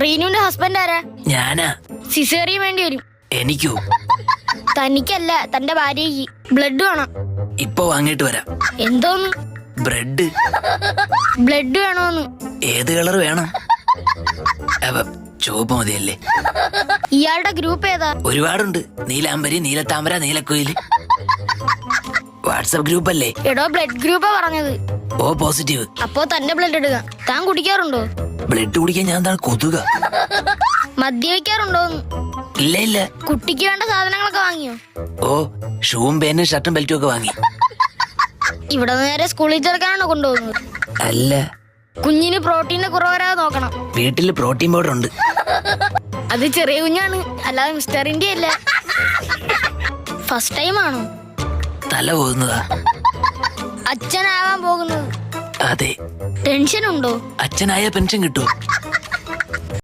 റീനുവിന്റെ husband ആരാ? ഞാനാ. Caesarean വേണ്ടി വരും. എനിക്കോ? തനിക്കല്ല, തന്റെ ഭാര്യയ്ക്ക്. ബ്ലഡ് വേണം. ഇപ്പൊ വാങ്ങിട്ട് വരാം. എന്തോന്ന്? ബ്രെഡ്. ബ്ലഡ് വേണോന്ന്? ഏത് കളർ വേണം? ചുവപ്പ് മതിയല്ലേ? ഇയാളുടെ ഗ്രൂപ്പ് ഏതാ? ഒരുപാടുണ്ട്. നീലാംബരി, നീലത്താമര, നീലക്കുയില്. വാട്സപ്പ് ഗ്രൂപ്പ് അല്ലേ? എടോ, ബ്ലഡ് ഗ്രൂപ്പാ പറഞ്ഞത്. O positive. അപ്പോ തന്റെ ബ്ലഡ് എടുക്കാം. താൻ കുടിക്കാറുണ്ടോ? ബ്ലഡ് കുടിക്കാൻ ഞാൻ എന്താണ് കൊതുക? മദ്യപിക്കാറുണ്ടോന്ന്? ഇല്ല ഇല്ല. കുട്ടിക്ക് വേണ്ട സാധനങ്ങളൊക്കെ വാങ്ങിയോ? ഓ, ഷൂവും പേനും ഷർട്ടും ബെൽറ്റും ഒക്കെ വാങ്ങി. ഇവിടെ നേരെ സ്കൂളിൽ ചേർക്കാനാണോ കൊണ്ടുപോകുന്നത്? അല്ല, കുഞ്ഞിന് പ്രോട്ടീന് കുറവരാതെ നോക്കണം. വീട്ടില് പ്രോട്ടീൻ പൗഡർ ഉണ്ട്. അത് ചെറിയ കുഞ്ഞാണ്, അല്ലാതെ മിസ്റ്റർ ഇന്ത്യ അല്ല. ഫസ്റ്റ് ടൈം ആണോ? തല പോകുന്നതാ. അച്ഛനാവാൻ പോകുന്നത്? അതെ. ടെൻഷൻ ഉണ്ടോ? അച്ഛനായ പെൻഷൻ കിട്ടുമോ?